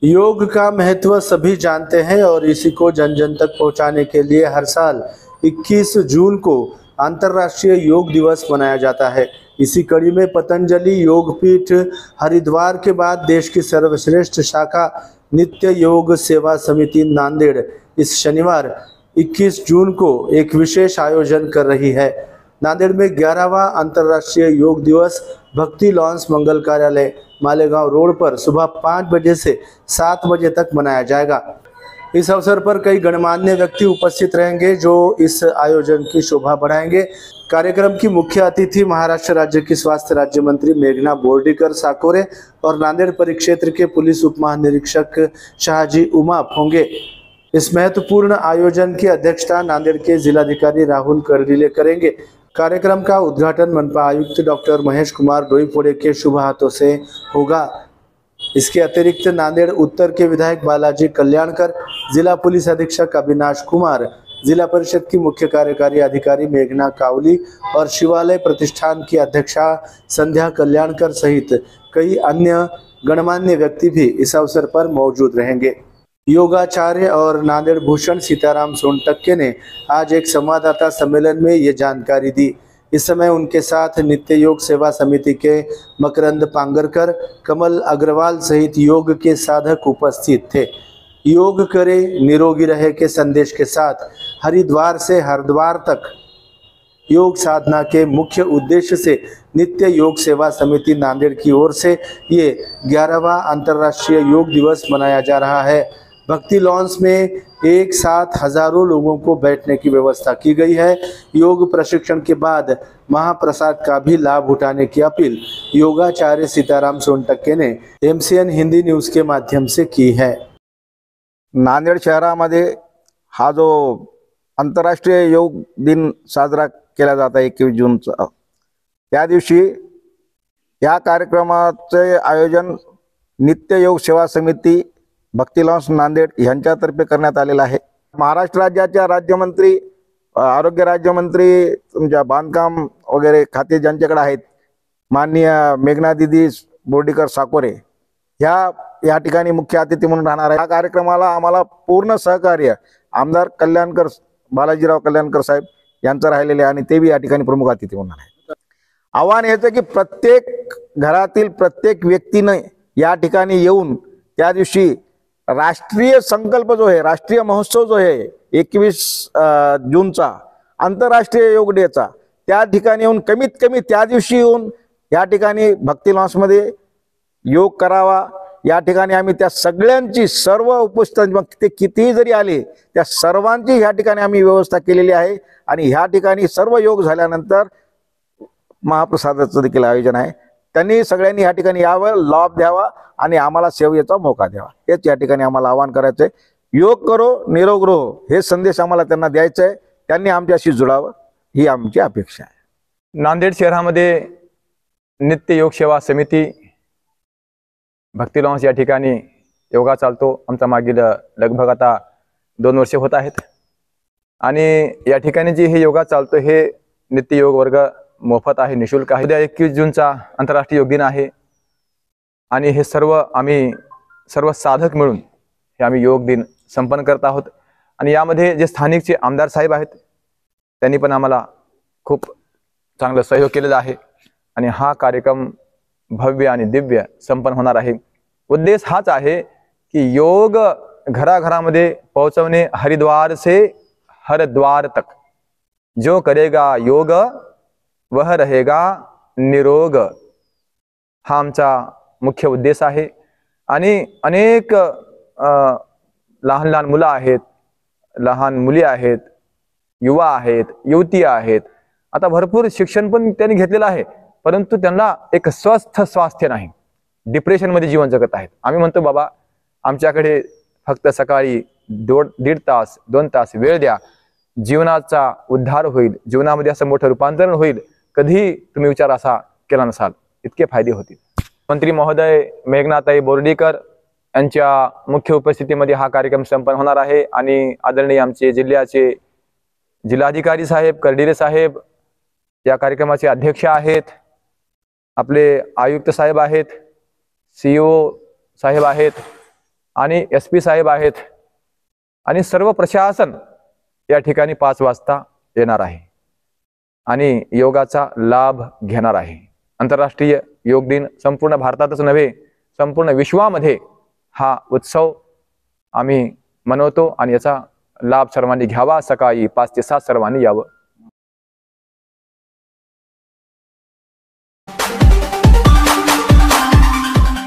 योग का महत्व सभी जानते हैं और इसी को जन जन तक पहुंचाने के लिए हर साल 21 जून को अंतर्राष्ट्रीय योग दिवस मनाया जाता है। इसी कड़ी में पतंजलि योगपीठ हरिद्वार के बाद देश की सर्वश्रेष्ठ शाखा नित्य योग सेवा समिति नांदेड़ इस शनिवार 21 जून को एक विशेष आयोजन कर रही है। नांदेड़ में 11वां अंतर्राष्ट्रीय योग दिवस भक्ति लॉन्स मंगल कार्यालय मालेगांव रोड पर सुबह 5 बजे से 7 बजे तक मनाया जाएगा। इस अवसर पर कई गणमान्य व्यक्ति उपस्थित रहेंगे जो इस आयोजन की शोभा बढ़ाएंगे। कार्यक्रम की मुख्य अतिथि महाराष्ट्र राज्य की स्वास्थ्य राज्य मंत्री मेघना बोर्डीकर साकोरे और नांदेड़ परिक्षेत्र के पुलिस उप महानिरीक्षक शाहजी उमाप होंगे। इस महत्वपूर्ण आयोजन की अध्यक्षता नांदेड़ के जिलाधिकारी राहुल कर्डिले करेंगे। कार्यक्रम का उद्घाटन मनपा आयुक्त डॉक्टर महेश कुमार डोईफोड़े के शुभ हाथों से होगा। इसके अतिरिक्त नांदेड़ उत्तर के विधायक बालाजी कल्याणकर, जिला पुलिस अधीक्षक अविनाश कुमार, जिला परिषद की मुख्य कार्यकारी अधिकारी मेघना कावली और शिवालय प्रतिष्ठान की अध्यक्षा संध्या कल्याणकर सहित कई अन्य गणमान्य व्यक्ति भी इस अवसर पर मौजूद रहेंगे। योगाचार्य और नांदेड़ भूषण सीताराम सोनटक्के ने आज एक संवाददाता सम्मेलन में ये जानकारी दी। इस समय उनके साथ नित्य योग सेवा समिति के मकरंद पांगरकर, कमल अग्रवाल सहित योग के साधक उपस्थित थे। योग करे निरोगी रहे के संदेश के साथ हरिद्वार से हरिद्वार तक योग साधना के मुख्य उद्देश्य से नित्य योग सेवा समिति नांदेड़ की ओर से ये 11वां अंतर्राष्ट्रीय योग दिवस मनाया जा रहा है। भक्ति लॉन्स में एक साथ हजारों लोगों को बैठने की व्यवस्था की गई है। योग प्रशिक्षण के बाद महाप्रसाद का भी लाभ उठाने की अपील योगाचार्य सीताराम सोनटक्के ने MCN हिंदी न्यूज के माध्यम से की है। नांदेड़ शहरामध्ये हा जो आंतरराष्ट्रीय योग दिन साजरा केला जाता है 21 जूनचा, त्या दिवशी या कार्यक्रमाचे आयोजन नित्य योग सेवा समिती भक्ती लॉन्स नांदेड यांच्यातर्फे करण्यात आलेला आहे। महाराष्ट्र राज्याच्या राज्यमंत्री, आरोग्य राज्यमंत्री, तुमच्या बांधकाम वगैरे खाते ज्यांच्याकडे आहेत, माननीय मेघना दीदी बोर्डीकर साकोरे या ठिकाणी मुख्य अतिथी म्हणून राहणार आहे। या कार्यक्रमाला आम्हाला पूर्ण सहकार्य आमदार कल्याणकर, बालाजीराव कल्याणकर साहेब यांचं राहिलेले आणि ते बी या ठिकाणी प्रमुख अतिथी म्हणून आहे। आव्हान याचं की प्रत्येक घरातील प्रत्येक व्यक्तीने या ठिकाणी येऊन त्या दिवशी राष्ट्रीय संकल्प जो आहे, राष्ट्रीय महोत्सव जो आहे 21 जूनचा आंतरराष्ट्रीय योग डेचा, त्या ठिकाणी येऊन कमीत कमी त्या दिवशी येऊन या ठिकाणी भक्ती लॉन्समध्ये योग करावा। या ठिकाणी आम्ही त्या सगळ्यांची, सर्व उपस्थित ते कितीही जरी आले त्या सर्वांची या ठिकाणी आम्ही व्यवस्था केलेली आहे आणि ह्या ठिकाणी सर्व योग झाल्यानंतर महाप्रसादाचं देखील आयोजन आहे। त्यांनी सगळ्यांनी या ठिकाणी यावं, लाभ द्यावा आणि आम्हाला सेवेचा मौका द्यावा, हेच या ठिकाणी आम्हाला आवाहन करायचं आहे। योग करो निरोग रहो हे संदेश आम्हाला त्यांना द्यायचा आहे। त्यांनी आमच्याशी जुळावं ही आमची अपेक्षा आहे। नांदेड शहरामध्ये नित्य योग सेवा समिती भक्ती लॉन्स या ठिकाणी योगा चालतो। आमचा मागील लगभग आता 2 वर्षे होत आहेत आणि या ठिकाणी जे हे योगा चालतो हे नित्य योग वर्ग मोफत आहे, निशुल्क आहे। उद्या 21 जूनचा आंतरराष्ट्रीय योग दिन आहे आणि हे सर्व साधक मिळून हे आम्ही योग दिन संपन्न करत आहोत आणि यामध्ये जे स्थानिकचे आमदार साहेब आहेत त्यांनी पण आम्हाला खूप चांगला सहयोग केलेला आहे आणि हा कार्यक्रम भव्य आणि दिव्य संपन्न होणार आहे। उद्देश हाच आहे की योग घराघरामध्ये पोहोचवणे, हरिद्वार से हरिद्वार तक। जो करेगा योग वह रहेगा निरोग, हा आमचा मुख्य उद्देश आहे। आणि अनेक लहान लहान मुलं आहेत, लहान मुली आहेत, युवा आहेत, युवती आहेत, आता भरपूर शिक्षण पण त्यांनी घेतलेलं आहे, परंतु त्यांना एक स्वस्थ स्वास्थ्य नाही, डिप्रेशन मध्ये जीवन जगत आहेत। आम्ही म्हणतो बाबा आमच्याकडे फक्त सकाळी 1.5 तास 2 तास वेळ द्या, जीवनाचा उद्धार होईल, जीवनामध्ये असं मोठं रूपांतरण होईल, कधी तुम्ही विचार असा केला नसाल, इतके फायदे होतील। मंत्री महोदय मेघनाताई बोर्डीकर यांच्या मुख्य उपस्थितीमध्ये हा कार्यक्रम संपन्न होणार आहे आणि आदरणीय आमचे जिल्ह्याचे जिल्हाधिकारी साहेब कर्डिले साहेब या कार्यक्रमाचे अध्यक्ष आहेत, आपले आयुक्त साहेब आहेत, CEO साहेब आहेत, आणि SP साहेब आहेत आणि सर्व प्रशासन या ठिकाणी 5 वाजता येणार आहे आणि योगाचा लाभ घेणार आहे. आंतरराष्ट्रीय योग दिन संपूर्ण भारतातच नव्हे संपूर्ण विश्वामध्ये हा उत्सव आम्ही मनवतो आणि याचा लाभ सर्वांनी घ्यावा. सकाळी 5 ते 7 सर्वांनी यावं.